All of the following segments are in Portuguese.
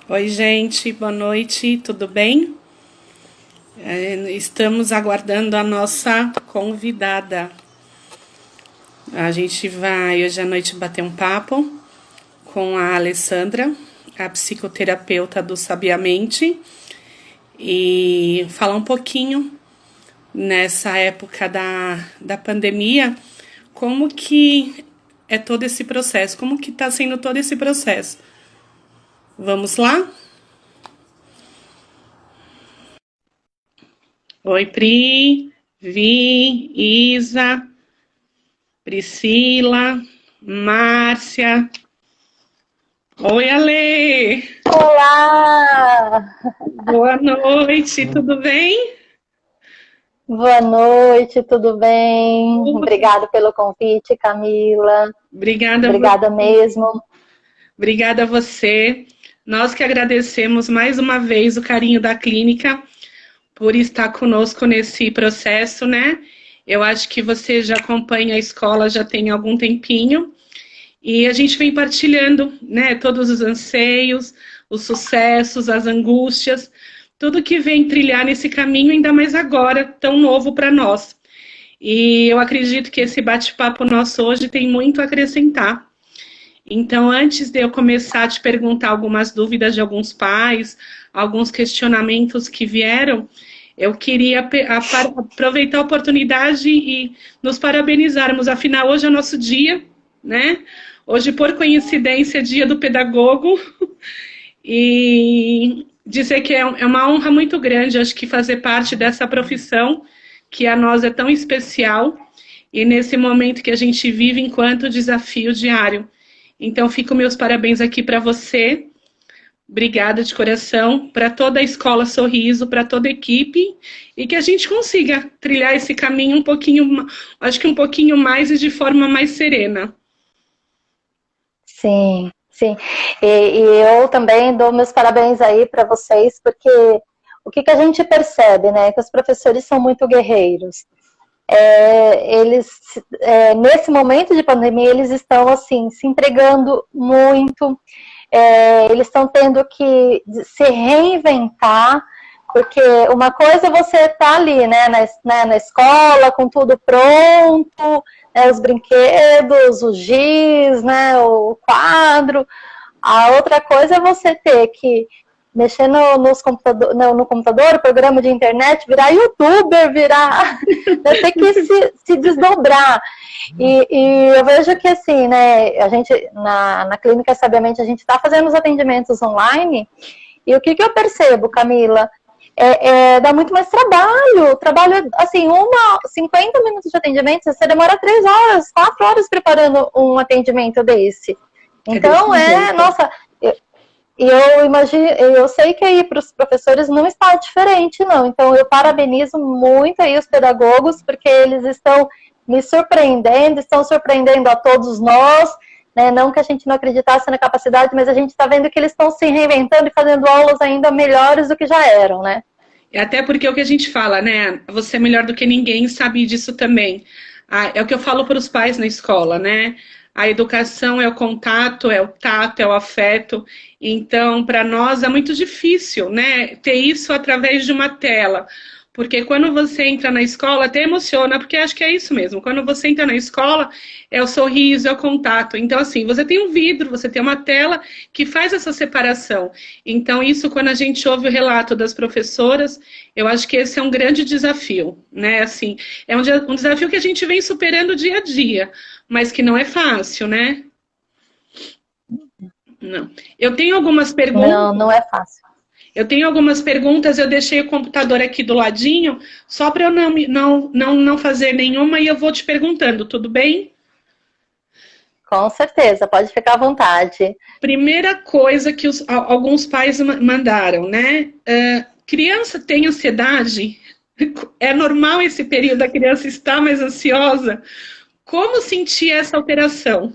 Oi, gente, boa noite, tudo bem? Estamos aguardando a nossa convidada. A gente vai hoje à noite bater um papo com a Alessandra, a psicoterapeuta do Sabiamente, e falar um pouquinho nessa época da pandemia, como que é todo esse processo, como que está sendo todo esse processo. Vamos lá? Oi, Pri, Vi, Isa, Priscila, Márcia. Oi, Ale! Olá! Boa noite, tudo bem? Boa noite, tudo bem? Obrigada pelo convite, Camila. Obrigada, Obrigada mesmo. obrigada a você. Nós que agradecemos mais uma vez o carinho da clínica por estar conosco nesse processo, né? Eu acho que você já acompanha a escola já tem algum tempinho. E a gente vem partilhando, né, todos os anseios, os sucessos, as angústias, tudo que vem trilhar nesse caminho, ainda mais agora, tão novo para nós. E eu acredito que esse bate-papo nosso hoje tem muito a acrescentar. Então, antes de eu começar a te perguntar algumas dúvidas de alguns pais, alguns questionamentos que vieram, eu queria aproveitar a oportunidade e nos parabenizarmos. Afinal, hoje é o nosso dia, né? Hoje, por coincidência, é dia do pedagogo. E dizer que é uma honra muito grande, acho que fazer parte dessa profissão, que a nós é tão especial, e nesse momento que a gente vive enquanto desafio diário. Então, fico meus parabéns aqui para você. Obrigada de coração, para toda a Escola Sorriso, para toda a equipe, e que a gente consiga trilhar esse caminho um pouquinho, acho que um pouquinho mais e de forma mais serena. Sim, sim. E eu também dou meus parabéns aí para vocês, porque o que a gente percebe, né? Que os professores são muito guerreiros. Nesse momento de pandemia, eles estão, assim, se entregando muito. Eles estão tendo que se reinventar, porque uma coisa é você estar ali, né, na escola, com tudo pronto, né, os brinquedos, o giz, né, o quadro. A outra coisa é você ter que mexer no computador, programa de internet, virar youtuber, ter que se desdobrar. E eu vejo que, assim, né, a gente, na Clínica Sabiamente, a gente está fazendo os atendimentos online, e o que eu percebo, Camila, dá muito mais trabalho, assim, 50 minutos de atendimento, você demora 3 horas, 4 horas preparando um atendimento desse. Então, nossa, eu imagino, eu sei que aí para os professores não está diferente, não. Então, eu parabenizo muito aí os pedagogos, porque eles estão me surpreendendo, estão surpreendendo a todos nós, né? Não que a gente não acreditasse na capacidade, mas a gente está vendo que eles estão se reinventando e fazendo aulas ainda melhores do que já eram, né? Até porque é o que a gente fala, né? Você é melhor do que ninguém, sabe disso também. É o que eu falo para os pais na escola, né? A educação é o contato, é o tato, é o afeto. Então, para nós é muito difícil, né? Ter isso através de uma tela. Porque quando você entra na escola, até emociona, porque acho que é isso mesmo. Quando você entra na escola, é o sorriso, é o contato. Então, assim, você tem um vidro, você tem uma tela que faz essa separação. Então, isso, quando a gente ouve o relato das professoras, eu acho que esse é um grande desafio, né? Assim, é um desafio que a gente vem superando dia a dia, mas que não é fácil, né? Não. Eu tenho algumas perguntas. Não é fácil. Eu tenho algumas perguntas, eu deixei o computador aqui do ladinho, só para eu não fazer nenhuma e eu vou te perguntando, tudo bem? Com certeza, pode ficar à vontade. Primeira coisa que alguns pais mandaram, né? Criança tem ansiedade? É normal esse período da criança estar mais ansiosa? Como sentir essa alteração?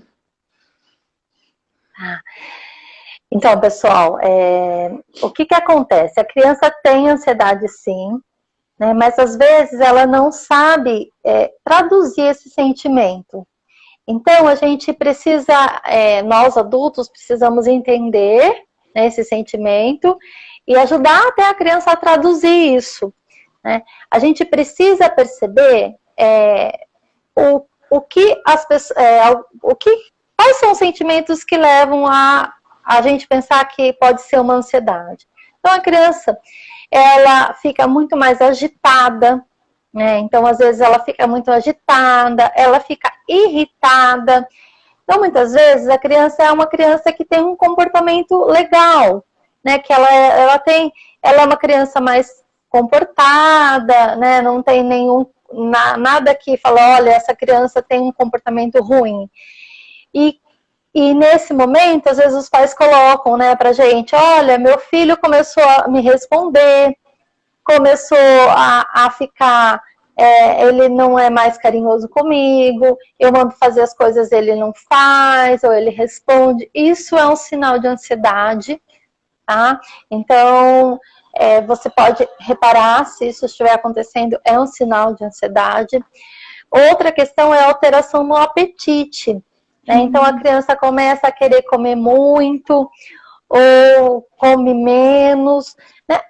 Então, pessoal, o que acontece? A criança tem ansiedade, sim, né, mas às vezes ela não sabe traduzir esse sentimento. Então, a gente precisa, nós adultos, precisamos entender, né, esse sentimento e ajudar até a criança a traduzir isso, né? A gente precisa perceber quais são os sentimentos que levam a gente pensar que pode ser uma ansiedade. Então, a criança, ela fica muito mais agitada, né? Então, às vezes, ela fica muito agitada, ela fica irritada. Então, muitas vezes, a criança é uma criança que tem um comportamento legal, né? Que ela é uma criança mais comportada, né? Não tem nada que fala, olha, essa criança tem um comportamento ruim. E nesse momento, às vezes os pais colocam, né, pra gente, olha, meu filho começou a me responder, começou a ficar, ele não é mais carinhoso comigo, eu mando fazer as coisas, ele não faz, ou ele responde. Isso é um sinal de ansiedade, tá? Então, você pode reparar se isso estiver acontecendo, é um sinal de ansiedade. Outra questão é a alteração no apetite. Né? Então, a criança começa a querer comer muito, ou come menos, né?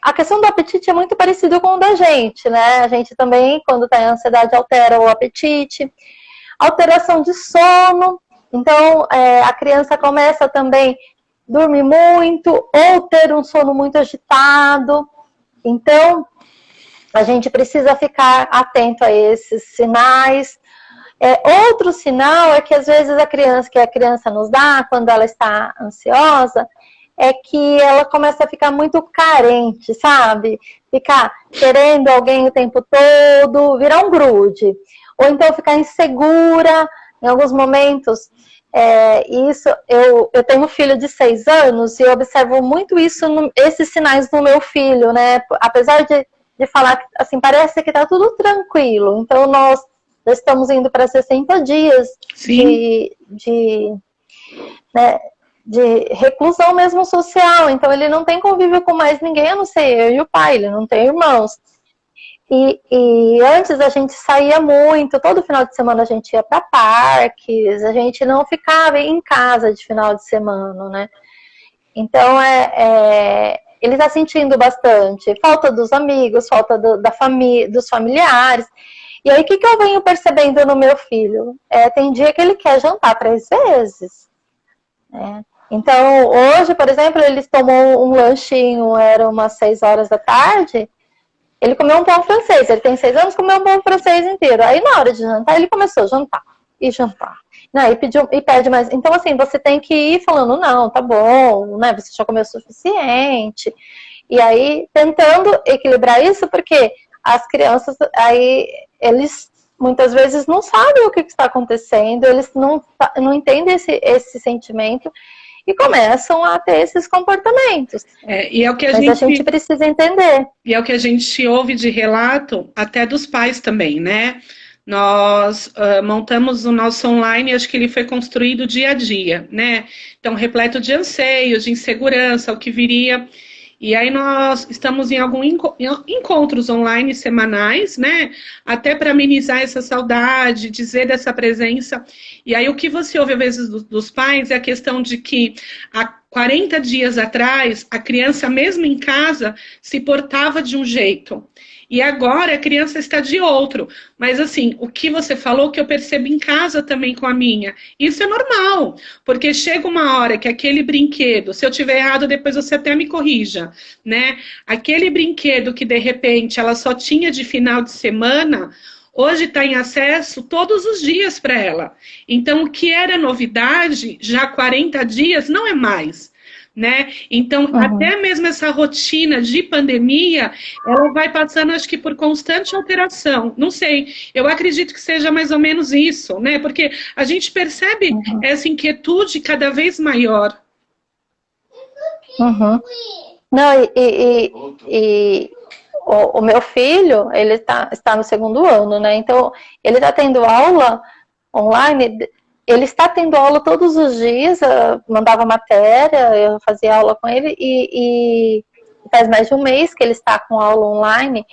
A questão do apetite é muito parecida com o da gente, né? A gente também, quando está em ansiedade, altera o apetite. Alteração de sono. Então, a criança começa também a dormir muito, ou ter um sono muito agitado. Então, a gente precisa ficar atento a esses sinais. Outro sinal é que às vezes a criança nos dá, quando ela está ansiosa, é que ela começa a ficar muito carente, sabe? Ficar querendo alguém o tempo todo, virar um grude. Ou então ficar insegura em alguns momentos. Eu tenho um filho de 6 anos e eu observo muito esses sinais no meu filho, né? Apesar de falar, assim, parece que tá tudo tranquilo. Então, nós estamos indo para 60 dias de reclusão mesmo social. Então, ele não tem convívio com mais ninguém, a não ser eu e o pai, ele não tem irmãos. E antes a gente saía muito, todo final de semana a gente ia para parques, a gente não ficava em casa de final de semana, né? Então, ele está sentindo bastante falta dos amigos, falta da família, dos familiares. E aí, o que eu venho percebendo no meu filho? Tem dia que ele quer jantar 3 vezes. Né? Então, hoje, por exemplo, ele tomou um lanchinho, era umas 6 horas da tarde, ele comeu um pão francês. Ele tem 6 anos, comeu um pão francês inteiro. Aí, na hora de jantar, ele começou a jantar. E jantar. Não, e pede mais. Então, assim, você tem que ir falando, não, tá bom, né? Você já comeu o suficiente. E aí, tentando equilibrar isso, porque as crianças, aí, eles muitas vezes não sabem o que está acontecendo, eles não entendem esse sentimento e começam a ter esses comportamentos. E é o que Mas a gente precisa entender. E é o que a gente ouve de relato até dos pais também, né? Nós montamos o nosso online, acho que ele foi construído dia a dia, né? Então, repleto de anseios, de insegurança, o que viria. E aí nós estamos em alguns encontros online semanais, né? Até para amenizar essa saudade, dizer dessa presença. E aí o que você ouve às vezes dos pais é a questão de que há 40 dias atrás, a criança mesmo em casa se portava de um jeito. E agora a criança está de outro. Mas assim, o que você falou que eu percebo em casa também com a minha, isso é normal. Porque chega uma hora que aquele brinquedo, se eu tiver errado, depois você até me corrija, né? Aquele brinquedo que de repente ela só tinha de final de semana, hoje está em acesso todos os dias para ela. Então, o que era novidade, já há 40 dias, não é mais. Né? Então, até mesmo essa rotina de pandemia, ela vai passando, acho que por constante alteração. Não sei, eu acredito que seja mais ou menos isso, né? Porque a gente percebe essa inquietude cada vez maior. Não, o meu filho, ele está no 2º ano, né? Então, ele está tendo aula online ele está tendo aula todos os dias, eu mandava matéria, eu fazia aula com ele, e faz mais de um mês que ele está com aula online,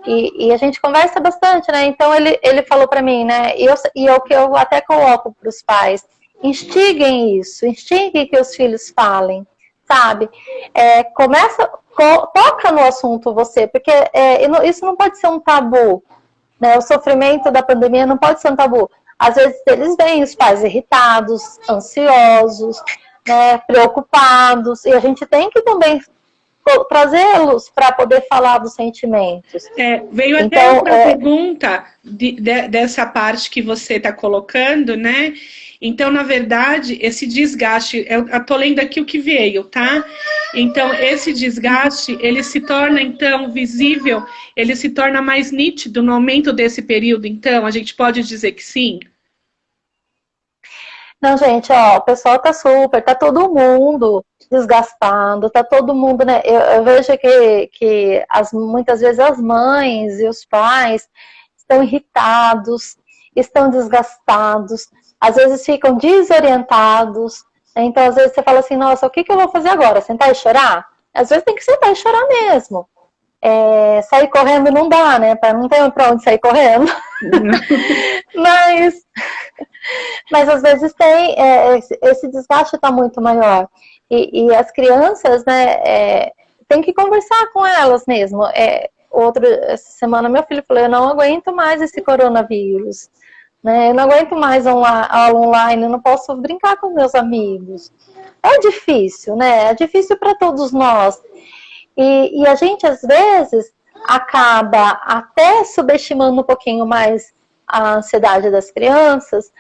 e a gente conversa bastante, né? Então ele falou para mim, né? E é o que eu até coloco para os pais: instiguem isso, instiguem que os filhos falem, sabe? Toca no assunto você, porque isso não pode ser um tabu, né? O sofrimento da pandemia não pode ser um tabu. Às vezes eles veem os pais irritados, ansiosos, né, preocupados, e a gente tem que também trazê-los para poder falar dos sentimentos. Veio até outra pergunta dessa parte que você está colocando, né? Então, na verdade, esse desgaste, eu estou lendo aqui o que veio, tá? Então, esse desgaste, ele se torna, então, visível, ele se torna mais nítido no aumento desse período, então, a gente pode dizer que sim? Não, gente, o pessoal tá todo mundo desgastado, tá todo mundo, né? Eu vejo que muitas vezes as mães e os pais estão irritados, estão desgastados, às vezes ficam desorientados. Então, às vezes você fala assim: nossa, o que eu vou fazer agora? Sentar e chorar? Às vezes tem que sentar e chorar mesmo. Sair correndo não dá, né? Não tem pra onde sair correndo. Mas às vezes tem, esse desgaste está muito maior. E as crianças, né, tem que conversar com elas mesmo. Essa semana meu filho falou: eu não aguento mais esse coronavírus, né? Eu não aguento mais aula online, eu não posso brincar com meus amigos. É difícil, né? É difícil para todos nós. E a gente, às vezes, acaba até subestimando um pouquinho mais a ansiedade das crianças,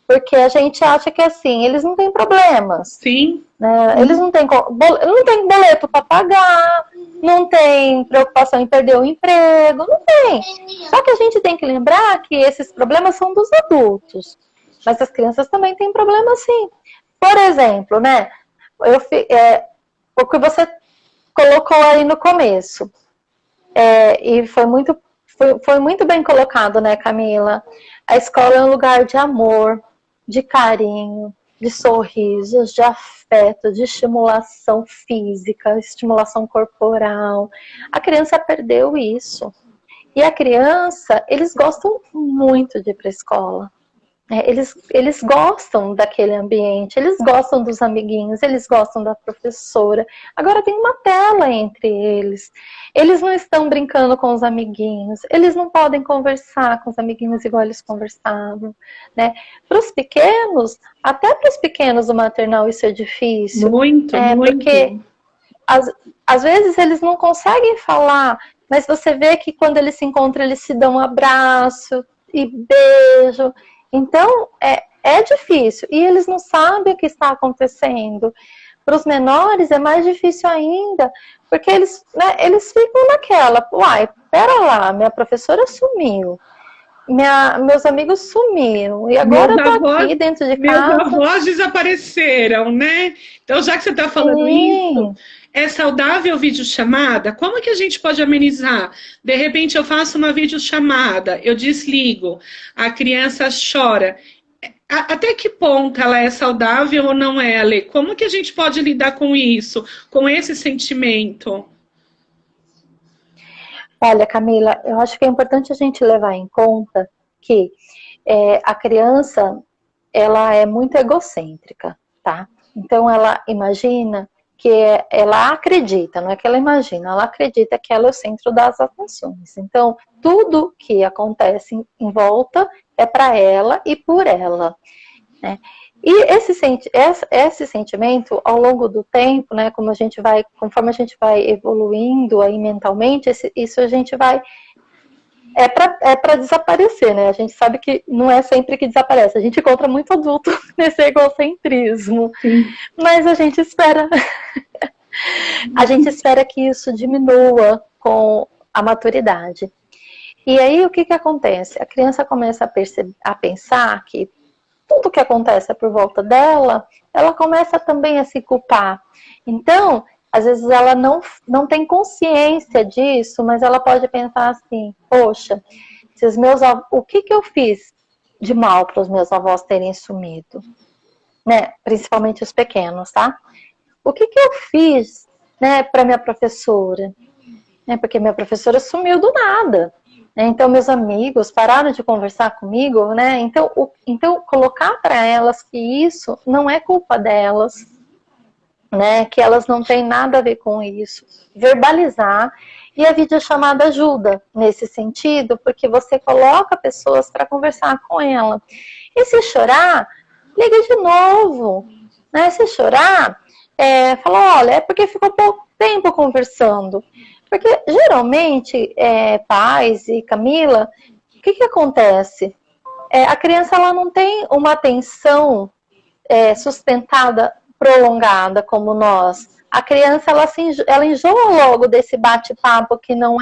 porque a gente acha que, assim, eles não têm problemas. Sim. Né? Eles não têm boleto para pagar, não tem preocupação em perder o emprego, não tem. Só que a gente tem que lembrar que esses problemas são dos adultos, mas as crianças também têm problemas, sim. Por exemplo, né, o que você colocou aí no começo, e foi muito bem colocado, né, Camila? A escola é um lugar de amor, de carinho, de sorrisos, de afeto, de estimulação física, estimulação corporal. A criança perdeu isso. E a criança, eles gostam muito de ir para a escola. Eles gostam daquele ambiente, eles gostam dos amiguinhos, eles gostam da professora. Agora tem uma tela entre eles. Eles não estão brincando com os amiguinhos, eles não podem conversar com os amiguinhos igual eles conversavam, né? Para os pequenos, até para os pequenos do maternal isso é difícil. Muito. Porque às vezes eles não conseguem falar, mas você vê que quando eles se encontram, eles se dão um abraço e beijo. Então, é difícil. E eles não sabem o que está acontecendo. Para os menores é mais difícil ainda, porque eles ficam naquela: uai, pera lá, minha professora sumiu, meus amigos sumiram, e agora eu tô aqui dentro de casa. Meus avós desapareceram, né? Então, já que você está falando isso, é saudável videochamada? Como que a gente pode amenizar? De repente eu faço uma videochamada, eu desligo, a criança chora. Até que ponto ela é saudável ou não é, Ale? Como que a gente pode lidar com isso, com esse sentimento? Olha, Camila, eu acho que é importante a gente levar em conta que a criança, ela é muito egocêntrica, tá? Então ela imagina que ela acredita, não é que ela imagina, ela acredita que ela é o centro das atenções. Então, tudo que acontece em volta é para ela e por ela, né? E esse sentimento, ao longo do tempo, né, conforme a gente vai evoluindo aí mentalmente, isso a gente vai... É para desaparecer, né? A gente sabe que não é sempre que desaparece. A gente encontra muito adulto nesse egocentrismo. Sim. Mas a gente espera... a gente espera que isso diminua com a maturidade. E aí, o que acontece? A criança começa a pensar que tudo que acontece é por volta dela, ela começa também a se culpar. Então, às vezes ela não tem consciência disso, mas ela pode pensar assim: poxa, o que eu fiz de mal para os meus avós terem sumido, né? Principalmente os pequenos, tá? O que eu fiz, né, para minha professora? Né, porque minha professora sumiu do nada. Né? Então, meus amigos pararam de conversar comigo, né? Então colocar para elas que isso não é culpa delas, né? Que elas não têm nada a ver com isso. Verbalizar. E a videochamada ajuda nesse sentido, porque você coloca pessoas para conversar com ela. E se chorar, liga de novo. Né? Se chorar, fala, olha, é porque ficou pouco tempo conversando. Porque, geralmente, pais e Camila, o que acontece? A criança ela não tem uma atenção sustentada, prolongada, como nós. A criança, ela enjoa logo desse bate-papo que não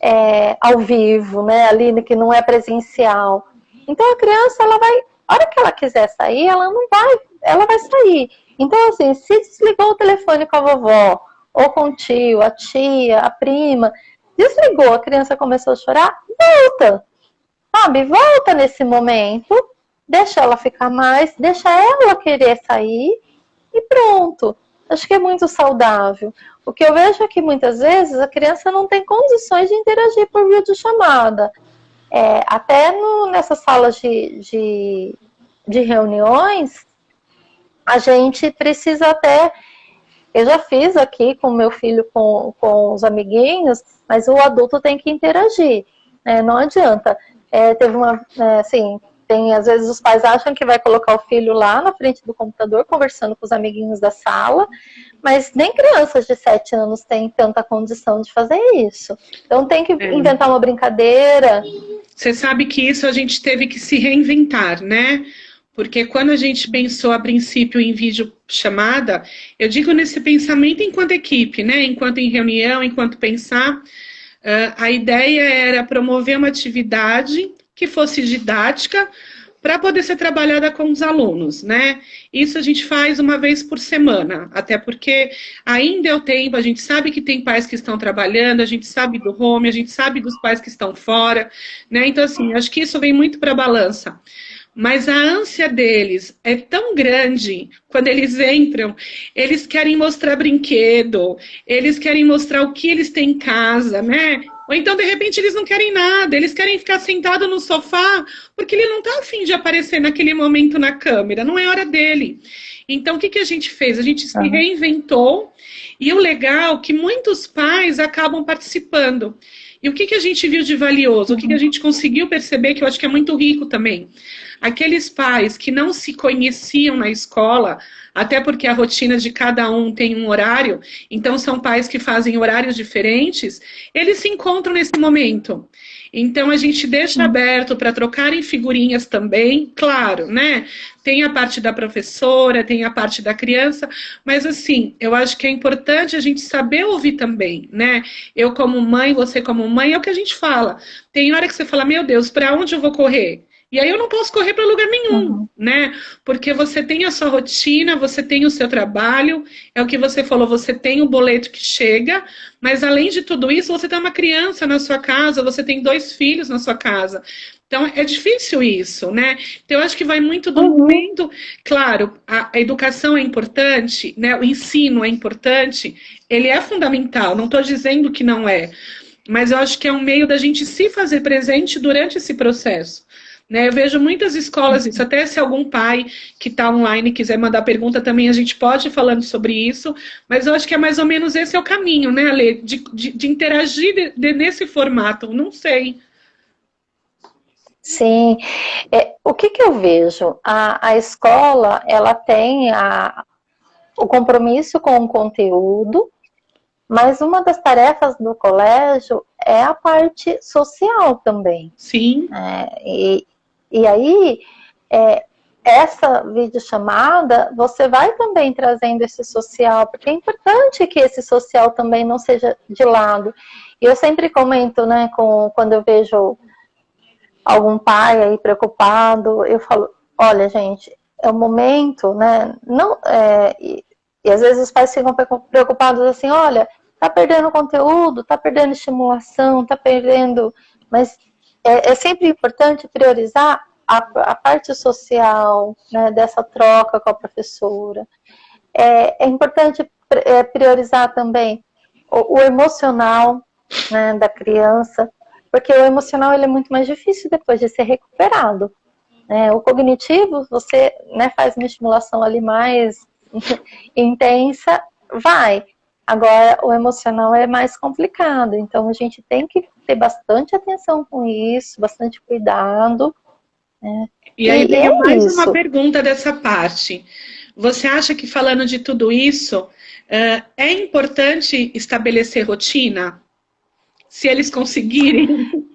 é ao vivo, né? Ali, que não é presencial. Então, a criança, ela vai, a hora que ela quiser sair, ela vai sair. Então, assim, se desligou o telefone com a vovó, ou com o tio, a tia, a prima, desligou, a criança começou a chorar, volta, sabe? Volta nesse momento, deixa ela ficar mais, deixa ela querer sair e pronto. Acho que é muito saudável. O que eu vejo é que muitas vezes a criança não tem condições de interagir por videochamada. Até nessas salas de reuniões, a gente precisa até... Eu já fiz aqui com meu filho, com os amiguinhos, mas o adulto tem que interagir, né? Não adianta. Teve assim, às vezes os pais acham que vai colocar o filho lá na frente do computador, conversando com os amiguinhos da sala, mas nem crianças de 7 anos têm tanta condição de fazer isso. Então tem que inventar uma brincadeira. Você sabe que isso a gente teve que se reinventar, né? Porque quando a gente pensou a princípio em videochamada, eu digo nesse pensamento enquanto equipe, né? Enquanto em reunião, enquanto pensar, a ideia era promover uma atividade que fosse didática para poder ser trabalhada com os alunos, né? Isso a gente faz uma vez por semana, até porque ainda é o tempo, a gente sabe que tem pais que estão trabalhando, a gente sabe do home, a gente sabe dos pais que estão fora, né? Então, assim, acho que isso vem muito para a balança. Mas a ânsia deles é tão grande, quando eles entram, eles querem mostrar brinquedo, eles querem mostrar o que eles têm em casa, né? Ou então, de repente, eles não querem nada, eles querem ficar sentado no sofá, porque ele não está a fim de aparecer naquele momento na câmera, não é hora dele. Então, o que a gente fez? A gente se reinventou, e o legal é que muitos pais acabam participando. E o que a gente viu de valioso? O que a gente conseguiu perceber, que eu acho que é muito rico também? Aqueles pais que não se conheciam na escola, até porque a rotina de cada um tem um horário, então são pais que fazem horários diferentes, eles se encontram nesse momento. Então a gente deixa aberto para trocarem figurinhas também, claro, né? Tem a parte da professora, tem a parte da criança, mas assim, eu acho que é importante a gente saber ouvir também, né? Eu como mãe, você como mãe, é o que a gente fala. Tem hora que você fala, meu Deus, para onde eu vou correr? E aí eu não posso correr para lugar nenhum, né? Porque você tem a sua rotina, você tem o seu trabalho, é o que você falou, você tem o boleto que chega, mas além de tudo isso, você tem uma criança na sua casa, você tem 2 filhos na sua casa. Então, é difícil isso, né? Então, eu acho que vai muito do momento. Claro, a educação é importante, né? O ensino é importante, ele é fundamental, não estou dizendo que não é, mas eu acho que é um meio da gente se fazer presente durante esse processo. Né, eu vejo muitas escolas isso, até se algum pai que está online quiser mandar pergunta também, a gente pode ir falando sobre isso, mas eu acho que é mais ou menos esse é o caminho, né, Ale, de interagir nesse formato, não sei. Sim, o que eu vejo? A escola, ela tem o compromisso com o conteúdo, mas uma das tarefas do colégio é a parte social também. Sim. E aí, essa videochamada, você vai também trazendo esse social, porque é importante que esse social também não seja de lado. E eu sempre comento, né, quando eu vejo algum pai aí preocupado, eu falo, olha, gente, é o momento, né, e às vezes os pais ficam preocupados assim, olha, tá perdendo conteúdo, tá perdendo estimulação, tá perdendo... Mas é sempre importante priorizar a parte social, né, dessa troca com a professora. É importante priorizar também o emocional, né, da criança, porque o emocional ele é muito mais difícil depois de ser recuperado. O cognitivo, você, né, faz uma estimulação ali mais intensa, vai. Agora, o emocional é mais complicado, então a gente tem que ter bastante atenção com isso, bastante cuidado. E aí vem mais uma pergunta dessa parte. Você acha que, falando de tudo isso, é importante estabelecer rotina? Se eles conseguirem?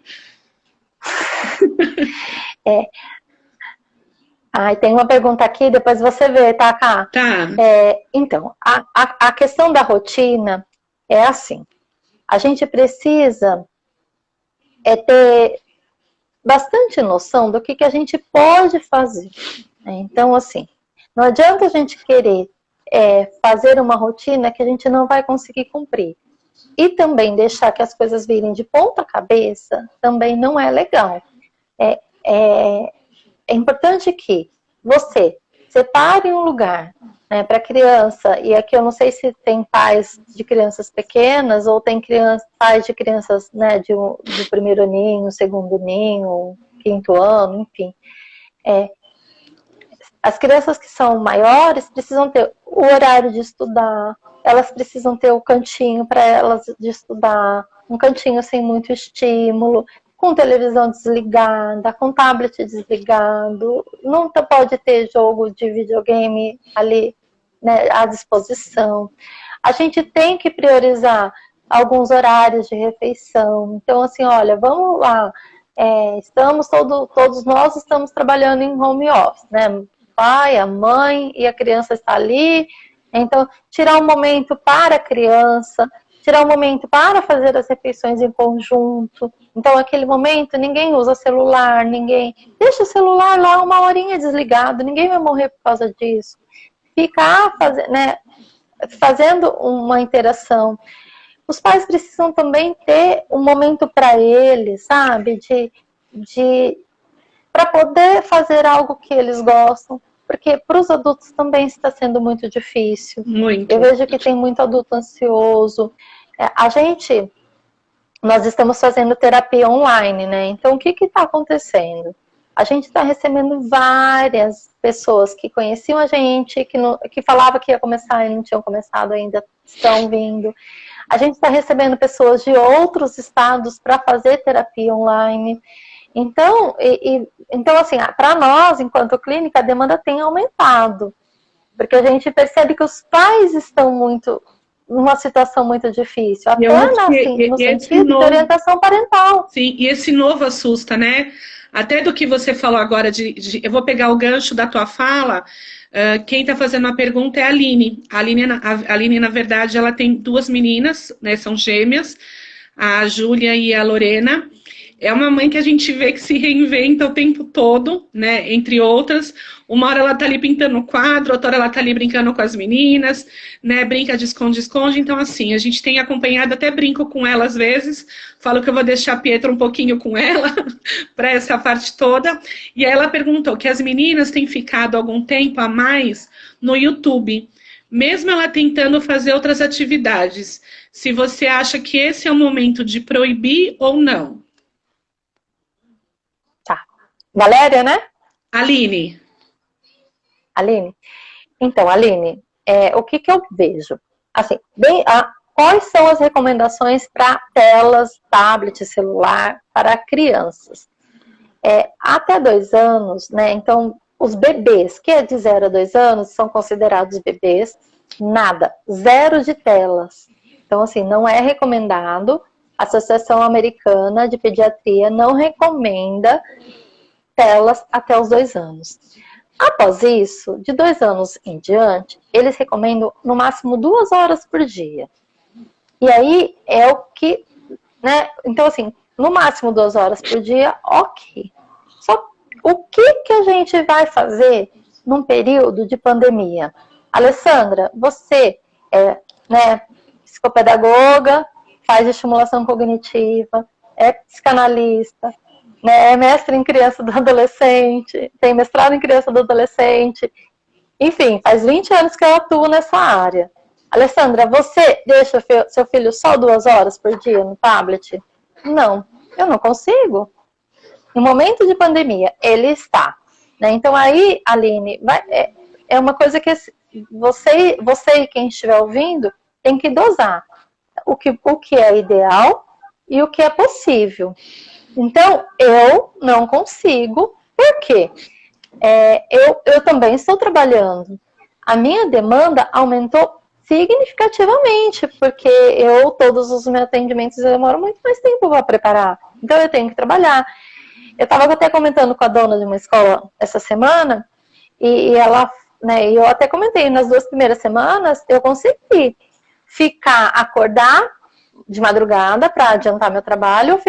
Tem uma pergunta aqui, depois você vê, tá, Ká? Tá. Então, a questão da rotina é assim. A gente precisa ter bastante noção do que a gente pode fazer. Então, assim, não adianta a gente querer fazer uma rotina que a gente não vai conseguir cumprir. E também deixar que as coisas virem de ponta cabeça também não é legal. É importante que você separe um lugar, né, para a criança, e aqui eu não sei se tem pais de crianças pequenas ou tem pais de crianças, né, do primeiro ninho, segundo ninho, quinto ano, enfim. As crianças que são maiores precisam ter o horário de estudar, elas precisam ter o cantinho para elas de estudar, um cantinho sem muito estímulo, com televisão desligada, com tablet desligado, não pode ter jogo de videogame ali, né, à disposição. A gente tem que priorizar alguns horários de refeição. Então, assim, olha, vamos lá, todos nós estamos trabalhando em home office, né? O pai, a mãe e a criança está ali. Então, tirar um momento para a criança, tirar um momento para fazer as refeições em conjunto. Então, naquele momento, ninguém usa celular, deixa o celular lá 1 horinha desligado, ninguém vai morrer por causa disso. Ficar fazendo uma interação. Os pais precisam também ter um momento para eles, sabe? Para poder fazer algo que eles gostam. Porque para os adultos também está sendo muito difícil. Muito. Eu vejo que tem muito adulto ansioso. Nós estamos fazendo terapia online, né? Então, o que está acontecendo? A gente está recebendo várias pessoas que conheciam a gente, que falava que ia começar e não tinham começado ainda, estão vindo. A gente está recebendo pessoas de outros estados para fazer terapia online. Então, assim, para nós, enquanto clínica, a demanda tem aumentado. Porque a gente percebe que os pais estão numa situação muito difícil. Até no sentido de orientação parental. Sim, e esse novo assusta, né? Até do que você falou agora, eu vou pegar o gancho da tua fala. Quem está fazendo a pergunta é a Aline. A Aline, na verdade, ela tem 2 meninas, né? São gêmeas, a Júlia e a Lorena. É uma mãe que a gente vê que se reinventa o tempo todo, né? Entre outras. Uma hora ela tá ali pintando o quadro, outra hora ela tá ali brincando com as meninas, né? Brinca de esconde-esconde. Então, assim, a gente tem acompanhado, até brinco com ela às vezes. Falo que eu vou deixar a Pietra um pouquinho com ela, para essa parte toda. E aí ela perguntou que as meninas têm ficado algum tempo a mais no YouTube, mesmo ela tentando fazer outras atividades. Se você acha que esse é o momento de proibir ou não. Valéria, né? Aline. Então, Aline, o que eu vejo? Assim, quais são as recomendações para telas, tablet, celular para crianças? Até 2 anos, né? Então, os bebês, que é de 0 a 2 anos, são considerados bebês, nada, 0 de telas. Então, assim, não é recomendado. A Associação Americana de Pediatria não recomenda telas até os 2 anos. Após isso, de 2 anos em diante, eles recomendam no máximo 2 horas por dia. E aí é o que, né? Então, assim, no máximo 2 horas por dia, ok. Só o que a gente vai fazer num período de pandemia? Alessandra, você né, psicopedagoga, faz estimulação cognitiva, é psicanalista. né? É mestre em criança do adolescente, tem mestrado em criança do adolescente. Enfim, faz 20 anos que eu atuo nessa área. Alessandra, você deixa seu filho só 2 horas por dia no tablet? Não, eu não consigo. No momento de pandemia, ele está. Né? Então aí, Aline, é uma coisa que você e quem estiver ouvindo tem que dosar o que é ideal e o que é possível. Então, eu não consigo. Por quê? Eu também estou trabalhando. A minha demanda aumentou significativamente, porque todos os meus atendimentos demoram muito mais tempo para preparar. Então, eu tenho que trabalhar. Eu estava até comentando com a dona de uma escola essa semana, e ela, né, eu até comentei, nas 2 primeiras semanas, eu consegui acordar de madrugada para adiantar meu trabalho,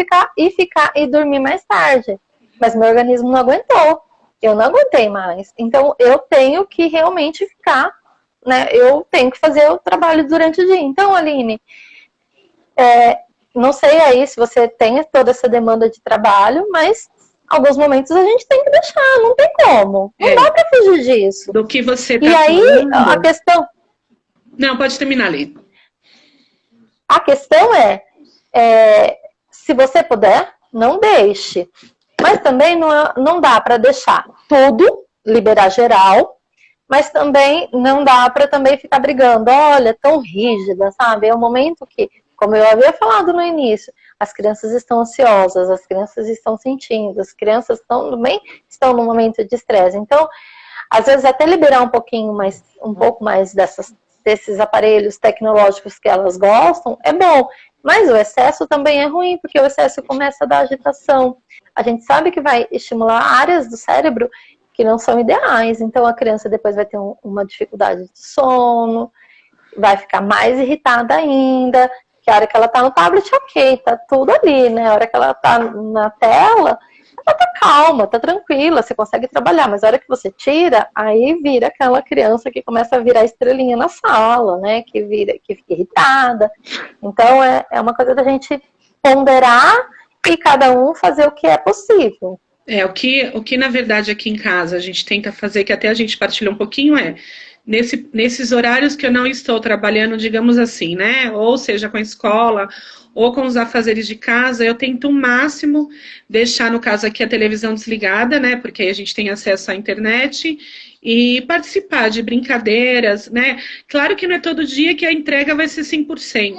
e dormir mais tarde. Mas meu organismo não aguentou. Eu não aguentei mais. Então, eu tenho que realmente ficar, né? Eu tenho que fazer o trabalho durante o dia. Então, Aline, não sei aí se você tem toda essa demanda de trabalho, mas alguns momentos a gente tem que deixar, não tem como. Não dá para fugir disso. Do que você tá E aí, falando... a questão... Não, pode terminar, Lê. A questão se você puder, não deixe. Mas também não dá para deixar tudo, liberar geral, mas também não dá para também ficar brigando. Olha, tão rígida, sabe? É um momento que, como eu havia falado no início, as crianças estão ansiosas, as crianças estão sentindo, as crianças também estão num momento de estresse. Então, às vezes até liberar um pouco mais desses aparelhos tecnológicos que elas gostam é bom. Mas o excesso também é ruim, porque o excesso começa a dar agitação. A gente sabe que vai estimular áreas do cérebro que não são ideais. Então a criança depois vai ter uma dificuldade de sono, vai ficar mais irritada ainda, que a hora que ela tá no tablet, ok, tá tudo ali, né? A hora que ela tá na tela, ela tá calma, tá tranquila, você consegue trabalhar, mas a hora que você tira, aí vira aquela criança que começa a virar estrelinha na sala, né? Que fica irritada. Então é uma coisa da gente ponderar e cada um fazer o que é possível. O que na verdade aqui em casa a gente tenta fazer, que até a gente partilha um pouquinho, nesses horários que eu não estou trabalhando, digamos assim, né? Ou seja, com a escola, ou com os afazeres de casa, eu tento o máximo deixar, no caso aqui, a televisão desligada, né? Porque aí a gente tem acesso à internet e participar de brincadeiras, né? Claro que não é todo dia que a entrega vai ser 100%.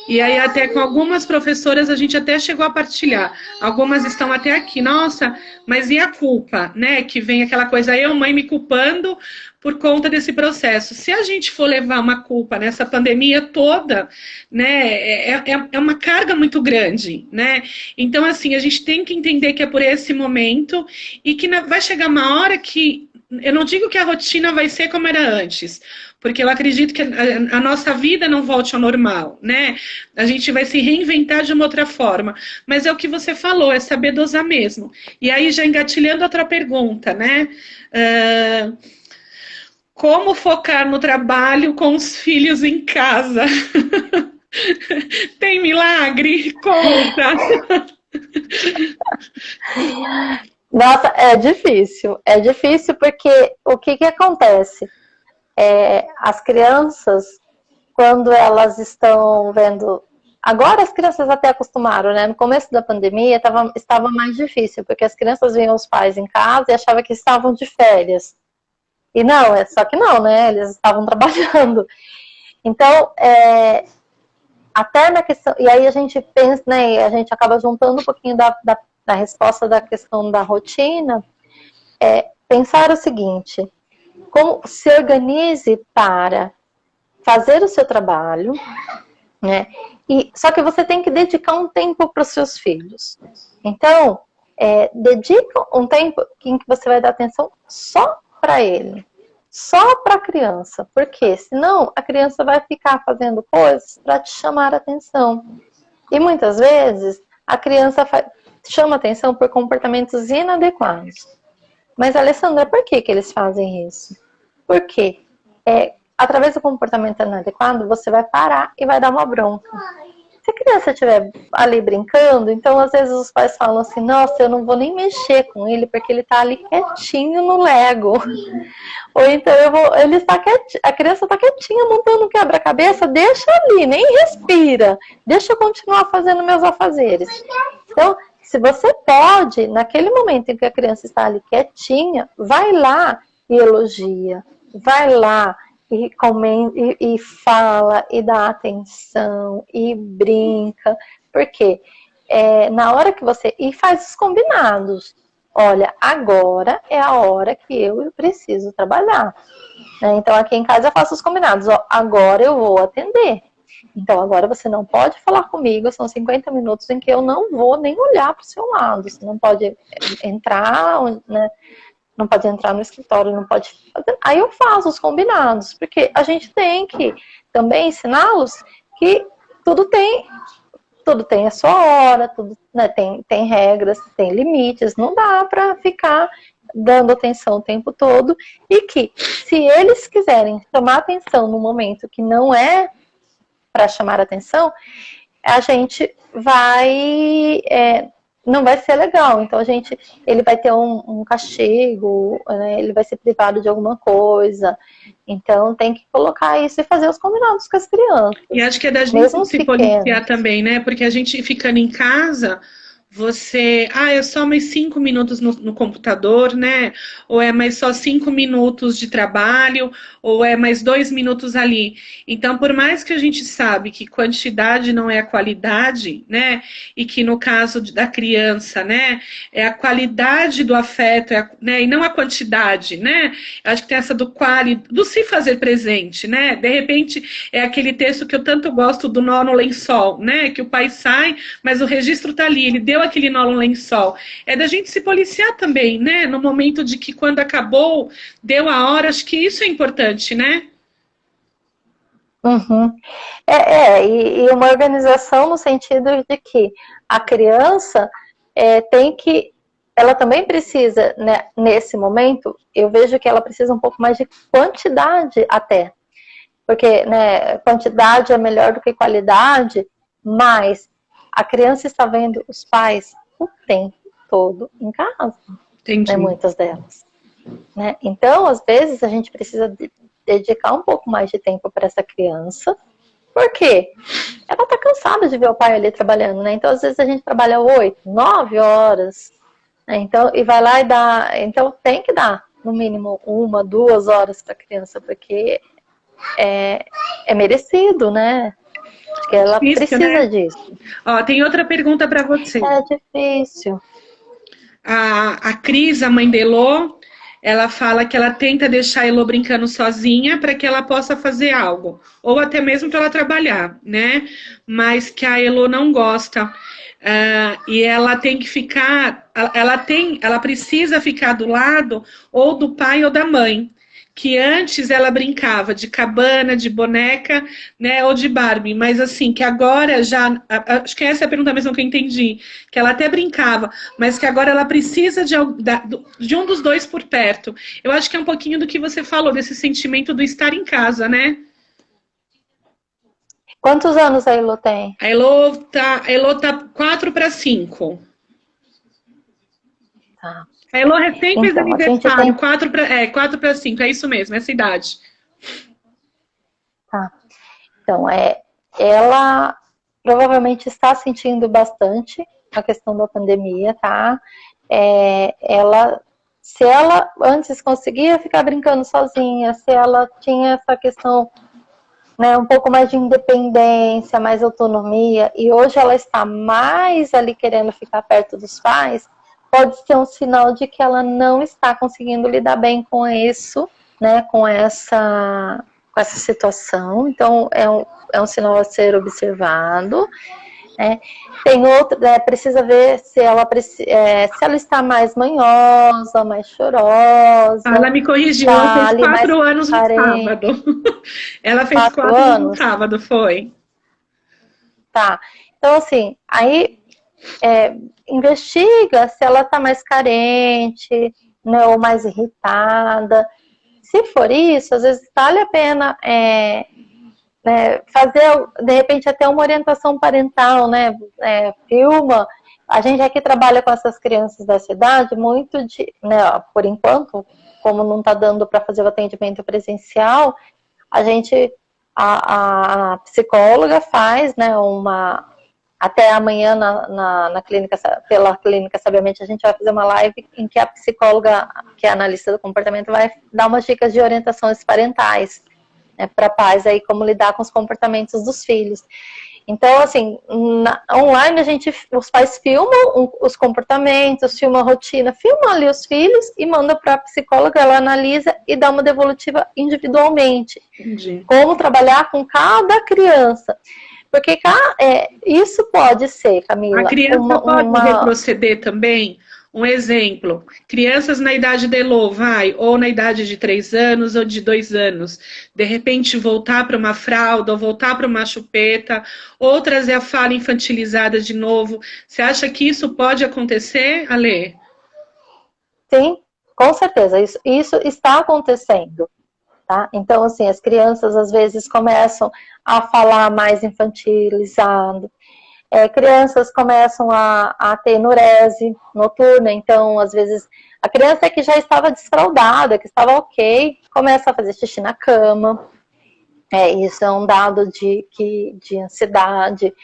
E aí até com algumas professoras a gente até chegou a partilhar. Algumas estão até aqui, nossa, mas e a culpa, né? Que vem aquela coisa, eu, mãe, me culpando por conta desse processo. Se a gente for levar uma culpa nessa pandemia toda, né, é uma carga muito grande, né? Então, assim, a gente tem que entender que é por esse momento e que vai chegar uma hora que, eu não digo que a rotina vai ser como era antes, porque eu acredito que a nossa vida não volte ao normal, né? A gente vai se reinventar de uma outra forma. Mas é o que você falou, é saber dosar mesmo. E aí, já engatilhando outra pergunta, né? Como focar no trabalho com os filhos em casa? Tem milagre? Conta! Nossa, é difícil. É difícil porque o que acontece? As crianças, quando elas estão vendo... Agora as crianças até acostumaram, né? No começo da pandemia estava mais difícil, porque as crianças viam os pais em casa e achavam que estavam de férias. E não, só que não, né? Eles estavam trabalhando. Então, até na questão... E aí a gente pensa, né? A gente acaba juntando um pouquinho da resposta da questão da rotina. Pensar o seguinte: como se organize para fazer o seu trabalho, né? Só que você tem que dedicar um tempo para os seus filhos. Então, dedica um tempo em que você vai dar atenção só para ele, só para a criança, porque senão a criança vai ficar fazendo coisas para te chamar a atenção. E muitas vezes a criança chama atenção por comportamentos inadequados. Mas, Alessandra, por que eles fazem isso? Porque através do comportamento inadequado, você vai parar e vai dar uma bronca. Se a criança estiver ali brincando, então às vezes os pais falam assim, nossa, eu não vou nem mexer com ele, porque ele tá ali quietinho no Lego. Ou então ele está quietinho, a criança está quietinha montando um quebra-cabeça, deixa ali, nem respira, deixa eu continuar fazendo meus afazeres. Então, se você pode, naquele momento em que a criança está ali quietinha, vai lá e elogia, vai lá e comenta, e fala, e dá atenção, e brinca, porque na hora que você... E faz os combinados. Olha, agora é a hora que eu preciso trabalhar. Né? Então, aqui em casa eu faço os combinados. Ó, agora eu vou atender. Então, agora você não pode falar comigo, são 50 minutos em que eu não vou nem olhar para o seu lado. Você não pode entrar, né? Não pode entrar no escritório, não pode fazer. Aí eu faço os combinados, porque a gente tem que também ensiná-los que tudo tem a sua hora, tudo, né, tem regras, tem limites, não dá para ficar dando atenção o tempo todo, e que se eles quiserem chamar atenção no momento que não é para chamar atenção, a gente vai... não vai ser legal. Então ele vai ter um castigo, né? Ele vai ser privado de alguma coisa. Então tem que colocar isso e fazer os combinados com as crianças. E acho que é da gente se policiar também, né? Porque a gente ficando em casa, é só mais 5 minutos no computador, né? Ou é mais só 5 minutos de trabalho, ou é mais 2 minutos ali. Então, por mais que a gente sabe que quantidade não é a qualidade, né? E que no caso da criança, né? É a qualidade do afeto, né? E não a quantidade, né? Acho que tem essa do se fazer presente, né? De repente, é aquele texto que eu tanto gosto do nó no lençol, né? Que o pai sai, mas o registro tá ali, ele deu aquele nó no lençol. É da gente se policiar também, né? No momento de que quando acabou, deu a hora, acho que isso é importante, né? Uhum. E uma organização no sentido de que a criança ela também precisa, né, nesse momento, eu vejo que ela precisa um pouco mais de quantidade até. Porque, né, quantidade é melhor do que qualidade, mas a criança está vendo os pais o tempo todo em casa. Entendi. Né, muitas delas. Né? Então, às vezes, a gente precisa dedicar um pouco mais de tempo para essa criança. Por quê? Ela está cansada de ver o pai ali trabalhando, né? Então, às vezes, a gente trabalha 8, 9 horas. Né? Então, e vai lá e dá... Então, tem que dar, no mínimo, 1, 2 horas para a criança, porque é merecido, né? Porque ela precisa, né, disso. Ó, tem outra pergunta para você. É difícil. A Cris, a mãe de Elô, ela fala que ela tenta deixar a Elô brincando sozinha para que ela possa fazer algo. Ou até mesmo para ela trabalhar, né? Mas que a Elô não gosta. E ela tem que ficar... Ela precisa ficar do lado ou do pai ou da mãe. Que antes ela brincava de cabana, de boneca, né, ou de Barbie, mas assim, que agora já, acho que essa é a pergunta mesmo que eu entendi, que ela até brincava, mas que agora ela precisa de um dos dois por perto. Eu acho que é um pouquinho do que você falou, desse sentimento do estar em casa, né? Quantos anos a Elô tem? A Elô tá 4 para 5. Tá. A Elô recém fez aniversário, tem... 4 para 5, é isso mesmo, essa idade. Tá. Então, ela provavelmente está sentindo bastante a questão da pandemia, tá? Se ela antes conseguia ficar brincando sozinha, se ela tinha essa questão, né, um pouco mais de independência, mais autonomia, e hoje ela está mais ali querendo ficar perto dos pais, pode ser um sinal de que ela não está conseguindo lidar bem com isso, né, com essa situação. Então, é um sinal a ser observado. Tem outro, precisa ver se ela está mais manhosa, mais chorosa. Ela me corrigiu, ela fez 4 anos no sábado. Ela fez 4 anos no sábado, foi. Tá, então assim, aí investiga se ela está mais carente, né, ou mais irritada. Se for isso, às vezes vale a pena né, fazer, de repente, até uma orientação parental, né, filma. A gente aqui trabalha com essas crianças dessa idade, muito de, né, por enquanto, como não está dando para fazer o atendimento presencial, a psicóloga faz, né, até amanhã na clínica, pela clínica Sabiamente, a gente vai fazer uma live em que a psicóloga, que é analista do comportamento, vai dar umas dicas de orientações parentais, né, para pais aí, como lidar com os comportamentos dos filhos. Então, assim, online os pais filmam os comportamentos, filmam a rotina, filmam ali os filhos e mandam para a psicóloga, ela analisa e dá uma devolutiva individualmente. Entendi. Como trabalhar com cada criança. Porque isso pode ser, Camila... A criança pode retroceder também? Um exemplo, crianças na idade de Elô, ou na idade de 3 anos ou de 2 anos, de repente voltar para uma fralda, ou voltar para uma chupeta, ou trazer a fala infantilizada de novo. Você acha que isso pode acontecer, Alê? Sim, com certeza, isso está acontecendo. Tá? Então, assim, as crianças às vezes começam a falar mais infantilizado, crianças começam a ter enurese noturna, então, às vezes, a criança que já estava desfraldada, que estava ok, começa a fazer xixi na cama, isso é um dado de ansiedade,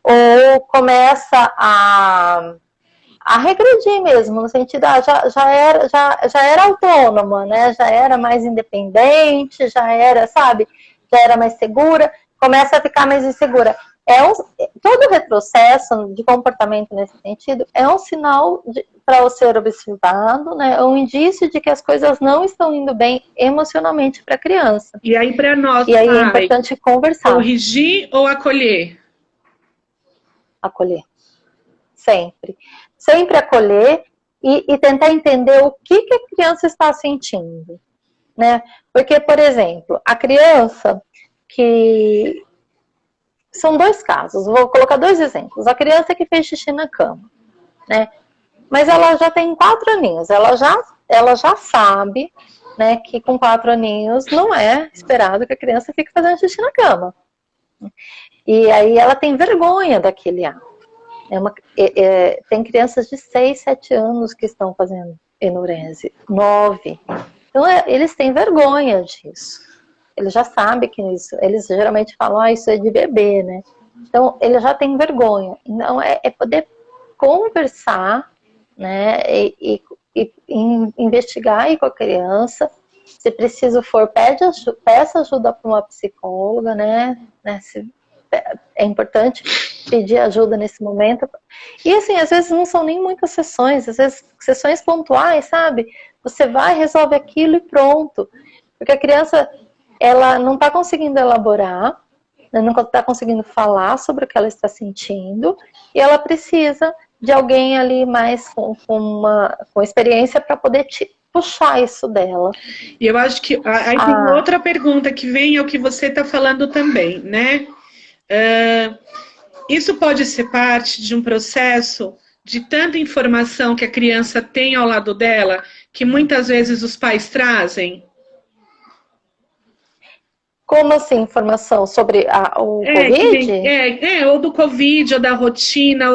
ou começa a regredir mesmo, no sentido, já era autônoma, né? Já era mais independente, já era mais segura, começa a ficar mais insegura. Todo retrocesso de comportamento nesse sentido é um sinal para ser observado, né? É um indício de que as coisas não estão indo bem emocionalmente para a criança. E aí, para nós, é importante conversar. Corrigir ou acolher? Acolher. Sempre. Sempre acolher e tentar entender o que a criança está sentindo, né? Porque, por exemplo, a criança que... São 2 casos, vou colocar 2 exemplos. A criança que fez xixi na cama, né? Mas ela já tem 4 aninhos, ela já sabe, né, que com 4 aninhos não é esperado que a criança fique fazendo xixi na cama. E aí ela tem vergonha daquele ato. Tem crianças de 6, 7 anos que estão fazendo enurese, 9. Então, eles têm vergonha disso. Eles já sabem que isso... Eles geralmente falam, isso é de bebê, né? Então, ele já tem vergonha. Então, é poder conversar, né? E investigar aí com a criança. Se preciso for, peça ajuda para uma psicóloga, né? É importante pedir ajuda nesse momento. E assim, às vezes não são nem muitas sessões, às vezes sessões pontuais, sabe? Você vai, resolve aquilo e pronto. Porque a criança, ela não está conseguindo elaborar, não está conseguindo falar sobre o que ela está sentindo, e ela precisa de alguém ali mais com experiência para poder puxar isso dela. E eu acho que aí tem outra pergunta que vem ao que você está falando também, né? Isso pode ser parte de um processo de tanta informação que a criança tem ao lado dela, que muitas vezes os pais trazem? Como assim, informação sobre o Covid? Ou do Covid, ou da rotina,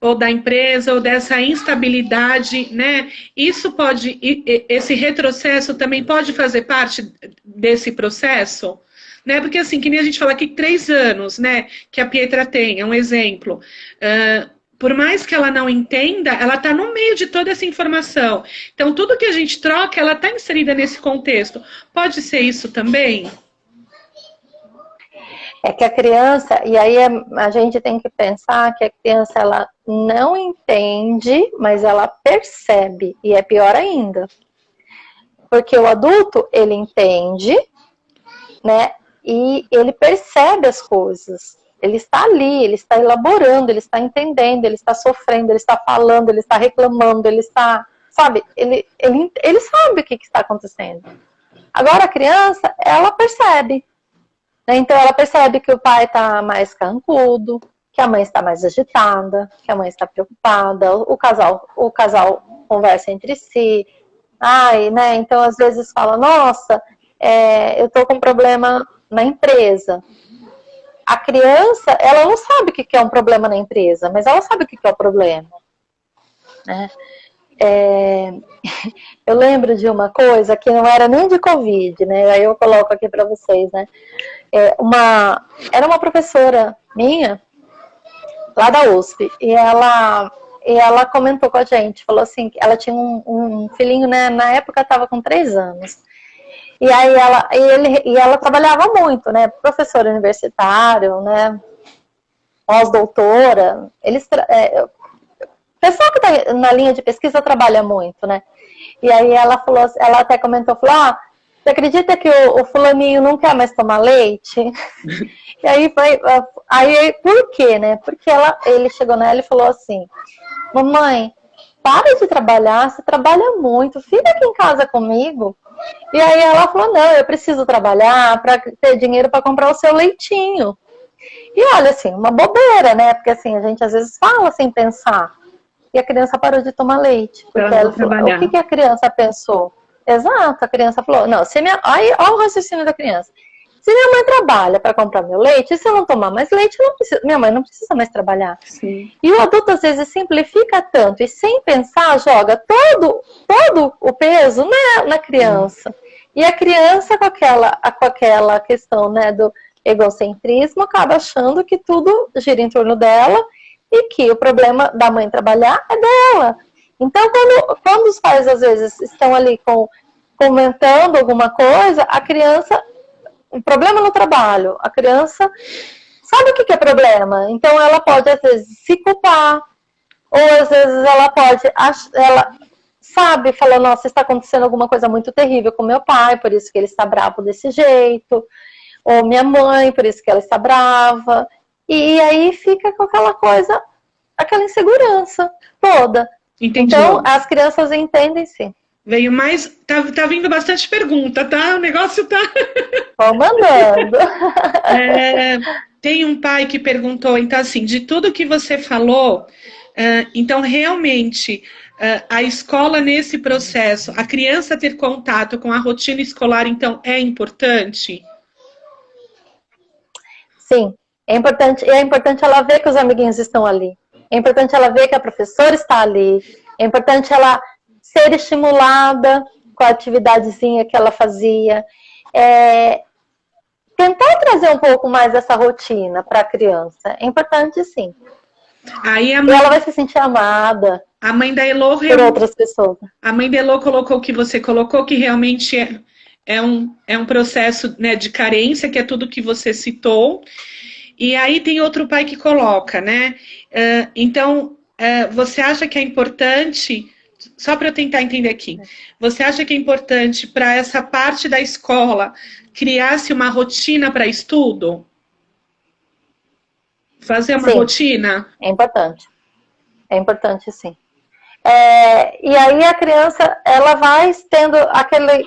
ou da empresa, ou dessa instabilidade, né? Esse retrocesso também pode fazer parte desse processo? Né? Porque assim, que nem a gente fala aqui, 3 anos, né, que a Pietra tem, é um exemplo. Por mais que ela não entenda, ela está no meio de toda essa informação. Então, tudo que a gente troca, ela está inserida nesse contexto. Pode ser isso também? É que a criança, e aí a gente tem que pensar que a criança, ela não entende, mas ela percebe, e é pior ainda. Porque o adulto, ele entende, né, e ele percebe as coisas. Ele está ali, ele está elaborando, ele está entendendo, ele está sofrendo, ele está falando, ele está reclamando, ele está, sabe, ele sabe o que está acontecendo. Agora a criança, ela percebe. Então ela percebe que o pai está mais carrancudo, que a mãe está mais agitada, que a mãe está preocupada, o casal conversa entre si. Né? Então às vezes fala, nossa, eu estou com um problema, na empresa. A criança, ela não sabe o que é um problema na empresa, mas ela sabe o que é o problema, né? Eu lembro de uma coisa que não era nem de Covid, né? Aí eu coloco aqui para vocês, né? Era uma professora minha, lá da USP, e ela comentou com a gente, falou assim, que ela tinha um filhinho, né? Na época estava com 3 anos. E aí ela trabalhava muito, né? Professora universitário, né? Pós-doutora. Pessoal que está na linha de pesquisa trabalha muito, né? E aí ela até comentou, falou, você acredita que o fulaninho não quer mais tomar leite? E aí por quê, né? Porque ele chegou nela e falou assim, mamãe, para de trabalhar, você trabalha muito, fica aqui em casa comigo. E aí ela falou, não, eu preciso trabalhar para ter dinheiro para comprar o seu leitinho. E olha, assim, uma bobeira, né? Porque assim, a gente às vezes fala sem pensar. E a criança parou de tomar leite. Porque ela falou, o que a criança pensou? Exato, a criança falou, não, aí olha o raciocínio da criança. Se minha mãe trabalha para comprar meu leite, se eu não tomar mais leite, minha mãe não precisa mais trabalhar. Sim. E o adulto às vezes simplifica tanto e sem pensar joga todo o peso na criança. E a criança com aquela questão, né, do egocentrismo acaba achando que tudo gira em torno dela e que o problema da mãe trabalhar é dela. Então, quando os pais às vezes estão ali comentando alguma coisa, a criança, um problema no trabalho, a criança sabe o que é problema. Então, ela pode às vezes se culpar, ou às vezes ela sabe, fala, nossa, está acontecendo alguma coisa muito terrível com meu pai, por isso que ele está bravo desse jeito, ou minha mãe, por isso que ela está brava. E aí fica com aquela coisa, aquela insegurança toda. Entendi. Então, as crianças entendem sim. Veio mais. Tá vindo bastante pergunta, tá? O negócio tá. Vão mandando. Tem um pai que perguntou, então, assim, de tudo que você falou, então, realmente, a escola nesse processo, a criança ter contato com a rotina escolar, então, é importante? Sim, é importante ela ver que os amiguinhos estão ali. É importante ela ver que a professora está ali. É importante ela ser estimulada com a atividadezinha que ela fazia. Tentar trazer um pouco mais dessa rotina para a criança. É importante, sim. Aí e ela vai se sentir amada. A mãe da Elô por outras pessoas. A mãe da Elô colocou o que você colocou, que realmente é um processo, né, de carência, que é tudo que você citou. E aí tem outro pai que coloca, né? Então, você acha que é importante, só para eu tentar entender aqui, você acha que é importante para essa parte da escola criar-se uma rotina para estudo? Fazer uma rotina? É importante. É importante, sim. E aí a criança, ela vai tendo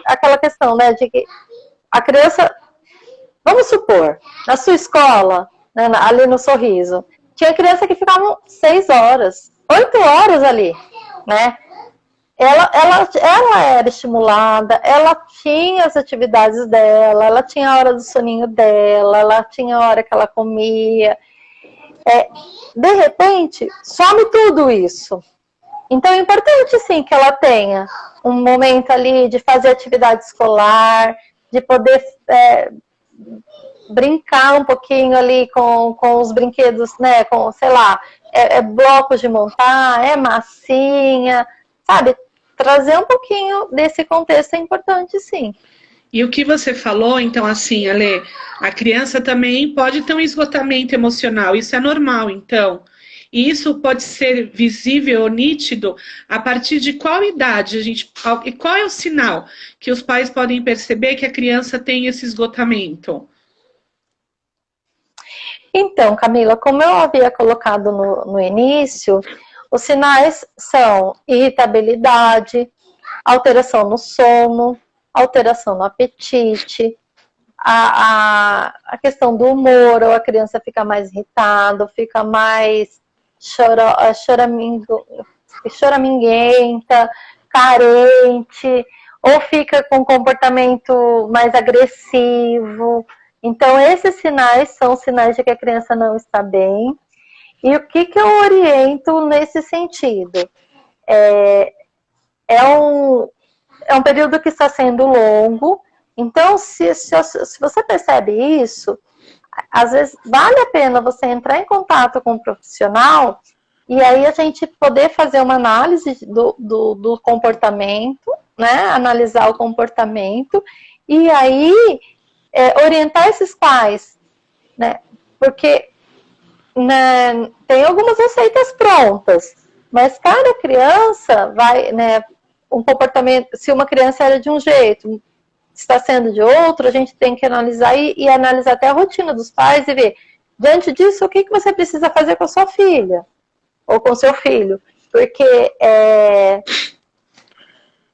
aquela questão, né, de que a criança, vamos supor, na sua escola, né, ali no Sorriso, tinha criança que ficavam 6 horas, 8 horas ali, né? Ela era estimulada, ela tinha as atividades dela, ela tinha a hora do soninho dela, ela tinha a hora que ela comia. De repente, some tudo isso. Então é importante, sim, que ela tenha um momento ali de fazer atividade escolar, de poder brincar um pouquinho ali com os brinquedos, né, com, sei lá, blocos de montar, massinha, sabe? Trazer um pouquinho desse contexto é importante, sim. E o que você falou, então, assim, Ale, a criança também pode ter um esgotamento emocional, isso é normal, então. E isso pode ser visível ou nítido a partir de qual idade e qual é o sinal que os pais podem perceber que a criança tem esse esgotamento? Então, Camila, como eu havia colocado no início, os sinais são irritabilidade, alteração no sono, alteração no apetite, a questão do humor, ou a criança fica mais irritada, fica mais choraminguenta, carente, ou fica com comportamento mais agressivo. Então, esses sinais são sinais de que a criança não está bem. E o que eu oriento nesse sentido? É um período que está sendo longo. Então, se você percebe isso, às vezes vale a pena você entrar em contato com um profissional e aí a gente poder fazer uma análise do comportamento, né? Analisar o comportamento e aí orientar esses pais, né? Porque né, tem algumas receitas prontas, mas cada criança vai, né? Um comportamento, se uma criança era de um jeito, está sendo de outro, a gente tem que analisar e analisar até a rotina dos pais e ver, diante disso, o que você precisa fazer com a sua filha ou com o seu filho. Porque é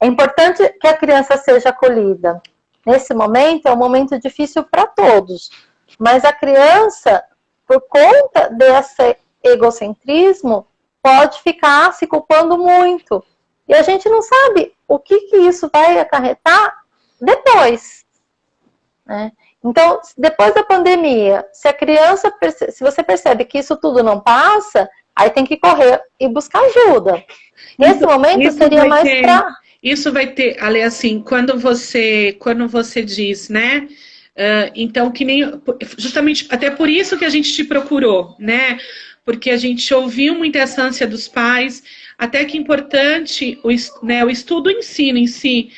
importante que a criança seja acolhida. Nesse momento, é um momento difícil para todos, mas a criança, por conta desse egocentrismo, pode ficar se culpando muito. E a gente não sabe o que isso vai acarretar depois, né? Então, depois da pandemia, se você percebe que isso tudo não passa, aí tem que correr e buscar ajuda. Nesse momento seria mais para... Isso vai ter, Ale, assim, quando você diz, né? Então, que nem... Justamente, até por isso que a gente te procurou, né? Porque a gente ouviu muita essa ânsia dos pais, até que importante, o estudo, o ensino em si,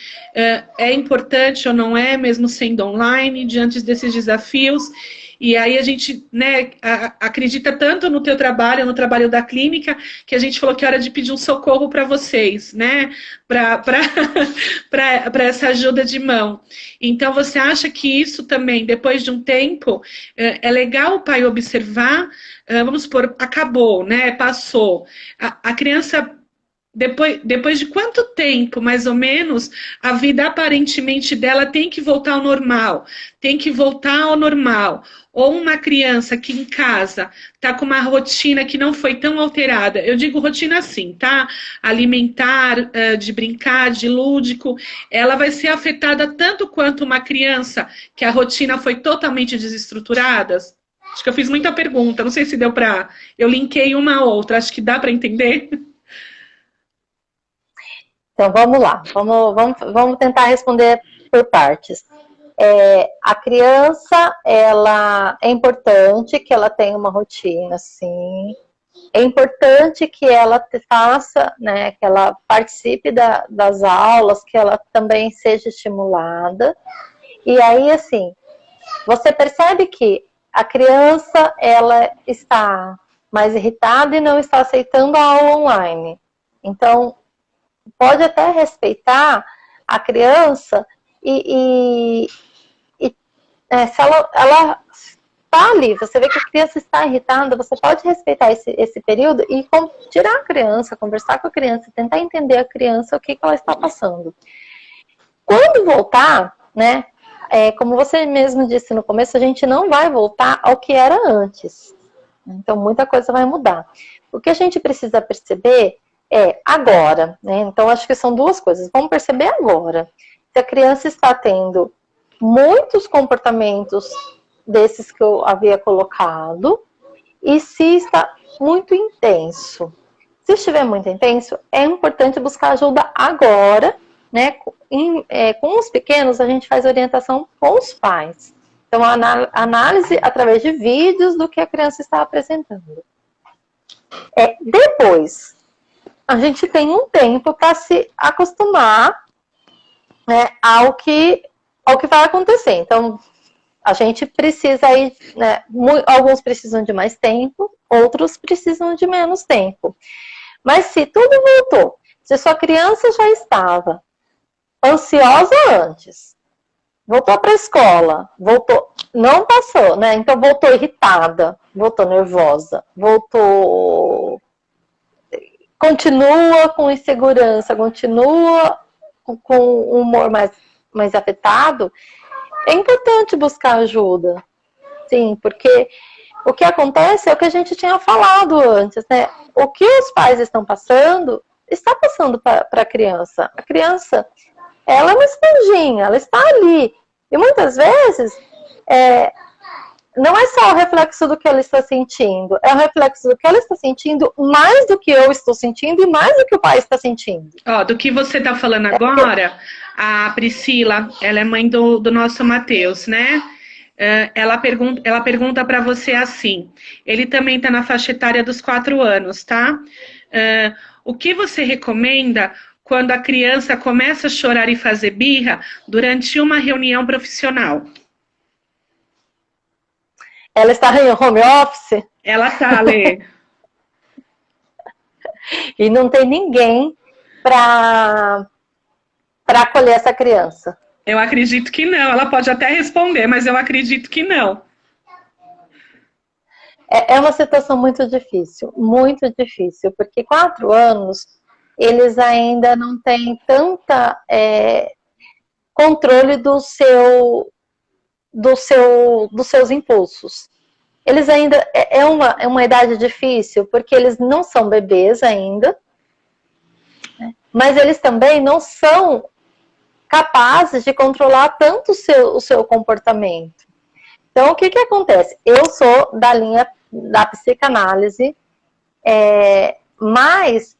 é importante ou não é, mesmo sendo online, diante desses desafios. E aí a gente, né, acredita tanto no teu trabalho, no trabalho da clínica, que a gente falou que é hora de pedir um socorro para vocês, né, para essa ajuda de mão. Então, você acha que isso também, depois de um tempo, é legal o pai observar, vamos supor, acabou, né, passou, a criança... Depois de quanto tempo, mais ou menos, a vida aparentemente dela tem que voltar ao normal? Tem que voltar ao normal. Ou uma criança que em casa está com uma rotina que não foi tão alterada. Eu digo rotina assim, tá? Alimentar, de brincar, de lúdico. Ela vai ser afetada tanto quanto uma criança que a rotina foi totalmente desestruturada? Acho que eu fiz muita pergunta. Não sei se deu para... Eu linkei uma a outra. Acho que dá para entender? Então, vamos lá. Vamos tentar responder por partes. A criança, ela é importante que ela tenha uma rotina, sim. É importante que ela faça, né, que ela participe das aulas, que ela também seja estimulada. E aí, assim, você percebe que a criança, ela está mais irritada e não está aceitando a aula online. Então, pode até respeitar a criança se ela está ali, você vê que a criança está irritada, você pode respeitar esse período e tirar a criança, conversar com a criança, tentar entender a criança, o que ela está passando. Quando voltar, né, como você mesmo disse no começo, a gente não vai voltar ao que era antes. Então, muita coisa vai mudar. O que a gente precisa perceber agora, né? Então, acho que são duas coisas. Vamos perceber agora. Se a criança está tendo muitos comportamentos desses que eu havia colocado e se está muito intenso. Se estiver muito intenso, é importante buscar ajuda agora, né? Com os pequenos, a gente faz orientação com os pais. Então, a análise através de vídeos do que a criança está apresentando. Depois, a gente tem um tempo para se acostumar, né, ao que vai acontecer. Então, a gente precisa ir, né, alguns precisam de mais tempo, outros precisam de menos tempo. Mas se tudo voltou, se sua criança já estava ansiosa antes, voltou para a escola, não passou, né? Então voltou irritada, voltou nervosa, continua com insegurança, continua com o humor mais afetado, é importante buscar ajuda. Sim, porque o que acontece é o que a gente tinha falado antes, né? O que os pais estão passando, está passando para a criança. A criança, ela é uma esponjinha, ela está ali. E muitas vezes, não é só o reflexo do que ela está sentindo, é o reflexo do que ela está sentindo, mais do que eu estou sentindo e mais do que o pai está sentindo. Ó, do que você está falando agora, a Priscila, ela é mãe do nosso Matheus, né? Ela pergunta para você assim, ele também está na faixa etária dos 4 anos, tá? O que você recomenda quando a criança começa a chorar e fazer birra durante uma reunião profissional? Ela está em home office? Ela tá, Lê. E não tem ninguém para acolher essa criança. Eu acredito que não. Ela pode até responder, mas eu acredito que não. É uma situação muito difícil, porque 4 anos, eles ainda não têm tanta controle dos seus impulsos. Eles ainda, é uma idade difícil, porque eles não são bebês ainda, né? Mas eles também não são capazes de controlar tanto o seu comportamento. Então, o que acontece? Eu sou da linha da psicanálise, mas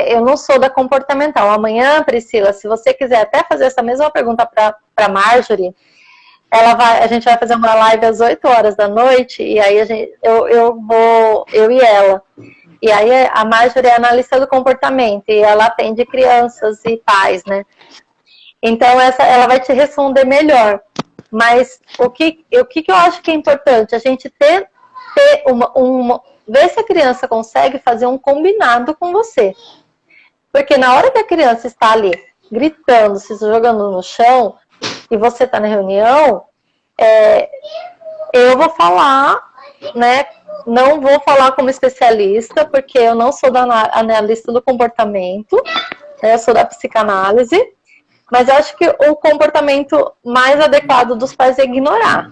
eu não sou da comportamental. Amanhã, Priscila, se você quiser até fazer essa mesma pergunta para Marjorie, a gente vai fazer uma live às 8 horas da noite, e aí eu e ela. E aí a Marjorie é analista do comportamento, e ela atende crianças e pais, né? Então ela vai te responder melhor. Mas o que eu acho que é importante? A gente ter ver se a criança consegue fazer um combinado com você. Porque na hora que a criança está ali gritando, se jogando no chão, e você está na reunião, eu vou falar, né? Não vou falar como especialista, porque eu não sou da analista do comportamento, né, eu sou da psicanálise, mas eu acho que o comportamento mais adequado dos pais é ignorar.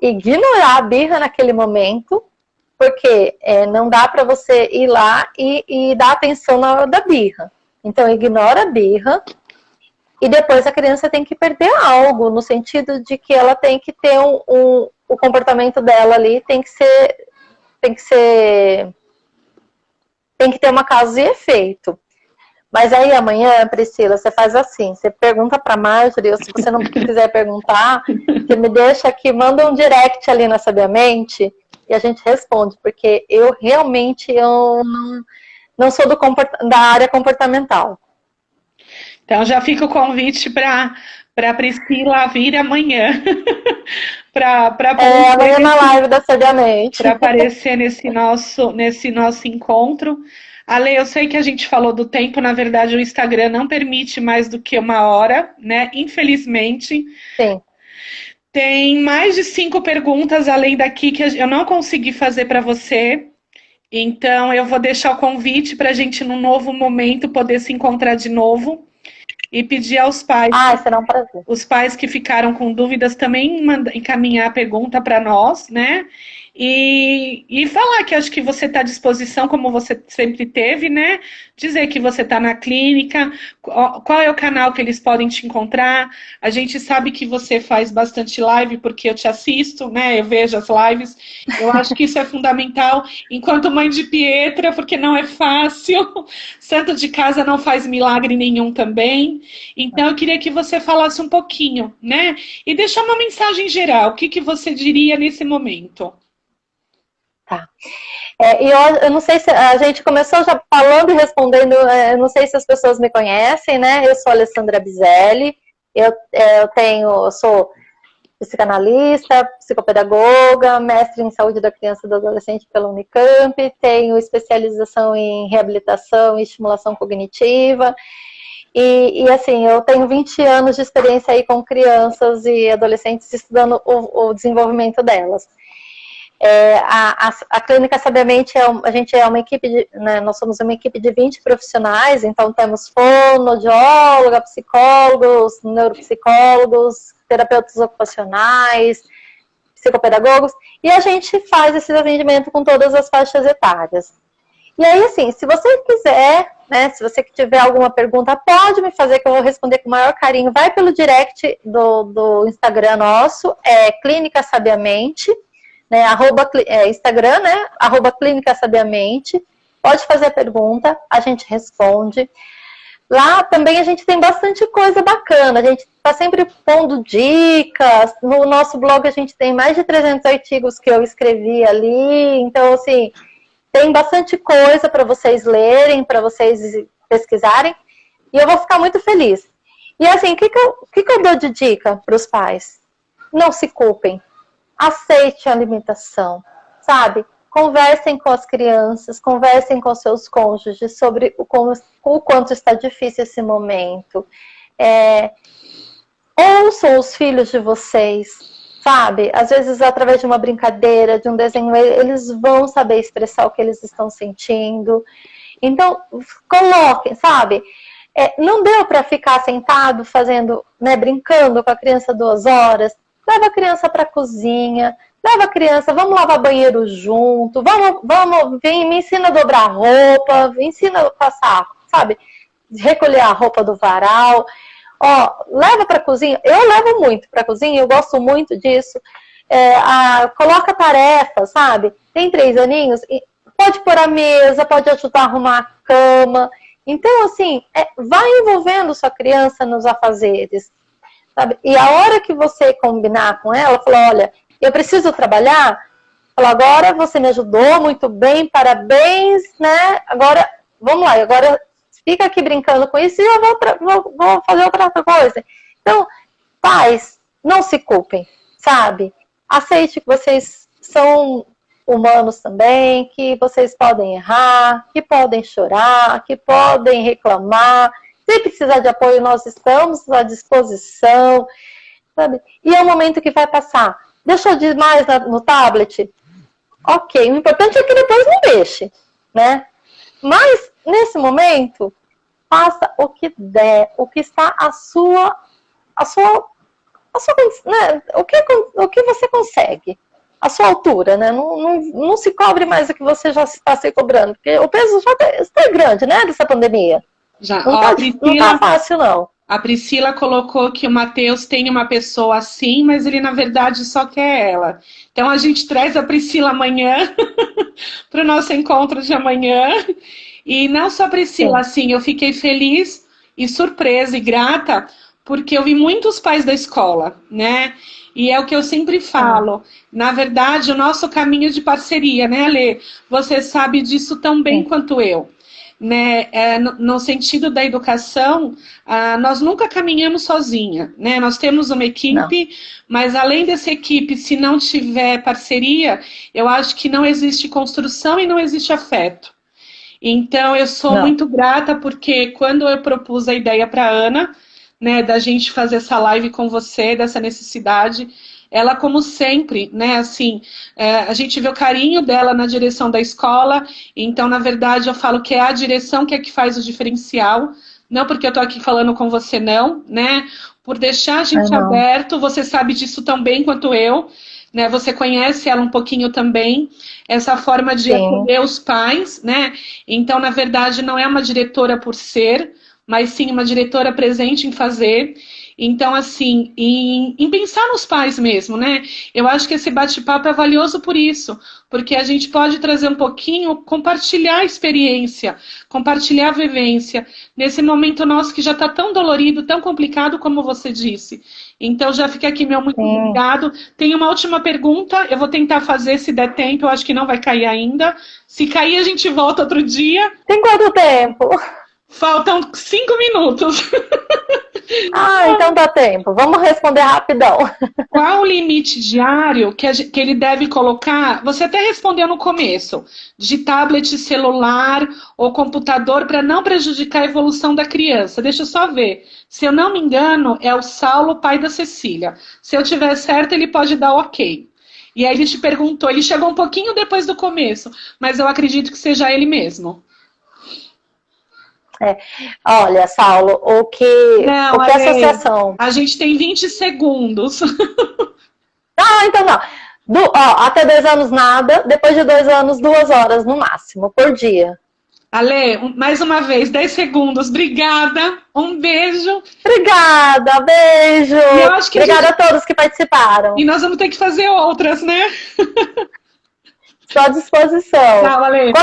Ignorar a birra naquele momento, porque não dá para você ir lá e dar atenção na hora da birra. Então, ignora a birra. E depois a criança tem que perder algo, no sentido de que ela tem que ter o comportamento dela ali, tem que ter uma causa e efeito. Mas aí amanhã, Priscila, você faz assim, você pergunta para Marjorie, ou se você não quiser perguntar, você me deixa aqui, manda um direct ali na Sabiamente e a gente responde, porque eu realmente não sou da área comportamental. Então já fica o convite para Priscila vir amanhã. Amanhã na live da Sabiamente. Para aparecer nesse nosso encontro. Ale, eu sei que a gente falou do tempo, na verdade o Instagram não permite mais do que 1 hora, né? Infelizmente. Sim. Tem mais de 5 perguntas além daqui que eu não consegui fazer para você. Então eu vou deixar o convite para a gente, num novo momento, poder se encontrar de novo. E pedir aos pais, será um prazer. Os pais que ficaram com dúvidas também encaminhar a pergunta para nós, né? E falar que acho que você está à disposição, como você sempre teve, né? Dizer que você está na clínica, qual é o canal que eles podem te encontrar. A gente sabe que você faz bastante live, porque eu te assisto, né? Eu vejo as lives. Eu acho que isso é fundamental. Enquanto mãe de Pietra, porque não é fácil. Santo de casa não faz milagre nenhum também. Então, eu queria que você falasse um pouquinho, né? E deixar uma mensagem geral. O que você diria nesse momento? Tá. Eu não sei se a gente começou já falando e respondendo, eu não sei se as pessoas me conhecem, né? Eu sou Alessandra Biselli, eu sou psicanalista, psicopedagoga, mestre em saúde da criança e do adolescente pela Unicamp, tenho especialização em reabilitação e estimulação cognitiva, e assim, eu tenho 20 anos de experiência aí com crianças e adolescentes estudando o desenvolvimento delas. A Clínica Sabiamente, a gente é uma equipe, nós somos uma equipe de 20 profissionais, então temos fonoaudióloga, psicólogos, neuropsicólogos, terapeutas ocupacionais, psicopedagogos, e a gente faz esse atendimento com todas as faixas etárias. E aí, assim, se você quiser, né? Se você que tiver alguma pergunta, pode me fazer que eu vou responder com o maior carinho. Vai pelo direct do Instagram nosso, Clínica Sabiamente, né? Instagram, né? @Clínica Sabiamente. Pode fazer a pergunta, a gente responde. Lá também a gente tem bastante coisa bacana, a gente está sempre pondo dicas, no nosso blog a gente tem mais de 300 artigos que eu escrevi ali, então assim, tem bastante coisa para vocês lerem, para vocês pesquisarem, e eu vou ficar muito feliz. E assim, o que eu dou de dica para os pais? Não se culpem, aceite a alimentação, sabe? Conversem com as crianças, conversem com seus cônjuges sobre o quanto está difícil esse momento. Ouçam os filhos de vocês, sabe? Às vezes, através de uma brincadeira, de um desenho, eles vão saber expressar o que eles estão sentindo. Então, coloquem, sabe? Não deu para ficar sentado fazendo, né, brincando com a criança 2 horas. Leva a criança para a cozinha. Leva a criança, vamos lavar banheiro junto, me ensina a dobrar roupa, me ensina a passar, sabe, recolher a roupa do varal. Leva para a cozinha, eu levo muito para a cozinha, eu gosto muito disso. Coloca tarefas, sabe, tem 3 aninhos, pode pôr a mesa, pode ajudar a arrumar a cama. Então, assim, vai envolvendo sua criança nos afazeres, sabe, e a hora que você combinar com ela, fala, olha, eu preciso trabalhar, agora você me ajudou muito bem, parabéns, né? Agora, vamos lá, agora fica aqui brincando com isso e eu vou fazer outra coisa. Então, pais, não se culpem, sabe? Aceite que vocês são humanos também, que vocês podem errar, que podem chorar, que podem reclamar. Se precisar de apoio, nós estamos à disposição, sabe? E é um momento que vai passar. Deixou demais no tablet? Ok, o importante é que depois não deixe, né? Mas, nesse momento, faça o que der, o que está né? o que você consegue, a sua altura, né? Não se cobre mais o que você já está se cobrando, porque o peso já está grande, né, dessa pandemia. Já. Não tá fácil, não. A Priscila colocou que o Matheus tem uma pessoa assim, mas ele, na verdade, só quer ela. Então, a gente traz a Priscila amanhã para o nosso encontro de amanhã. E não só a Priscila, assim, eu fiquei feliz e surpresa e grata, porque eu vi muitos pais da escola, né? E é o que eu sempre falo. Na verdade, o nosso caminho de parceria, né, Alê? Você sabe disso tão bem quanto eu. Né, no sentido da educação, nós nunca caminhamos sozinha, né? Nós temos uma equipe, mas além dessa equipe, se não tiver parceria, eu acho que não existe construção e não existe afeto. Então, eu sou muito grata, porque quando eu propus a ideia para a Ana, né, da gente fazer essa live com você, dessa necessidade, ela, como sempre, né, assim, a gente vê o carinho dela na direção da escola, então, na verdade, eu falo que é a direção que faz o diferencial, não porque eu tô aqui falando com você, não, né, por deixar a gente aberto, você sabe disso tão bem quanto eu, né, você conhece ela um pouquinho também, essa forma de acolher os pais, né, então, na verdade, não é uma diretora por ser, mas sim uma diretora presente em fazer. Então, assim, em pensar nos pais mesmo, né? Eu acho que esse bate-papo é valioso por isso, porque a gente pode trazer um pouquinho, compartilhar a experiência, compartilhar a vivência, nesse momento nosso que já está tão dolorido, tão complicado, como você disse. Então, já fica aqui meu muito obrigado. Tem uma última pergunta, eu vou tentar fazer se der tempo, eu acho que não vai cair ainda. Se cair, a gente volta outro dia. Tem quanto tempo? Faltam 5 minutos. Então dá tempo. Vamos responder rapidão. Qual o limite diário que ele deve colocar? Você até respondeu no começo. De tablet, celular ou computador para não prejudicar a evolução da criança. Deixa eu só ver. Se eu não me engano, é o Saulo, pai da Cecília. Se eu tiver certo, ele pode dar ok. E aí ele te perguntou, ele chegou um pouquinho depois do começo, mas eu acredito que seja ele mesmo. Olha, Saulo, o que a associação... A gente tem 20 segundos. Então não. Até 2 anos nada, depois de 2 anos, 2 horas no máximo, por dia. Ale, mais uma vez, 10 segundos. Obrigada. Um beijo. Obrigada, beijo. E eu acho que obrigada a todos que participaram. E nós vamos ter que fazer outras, né? Estou à disposição. Tchau, Ale.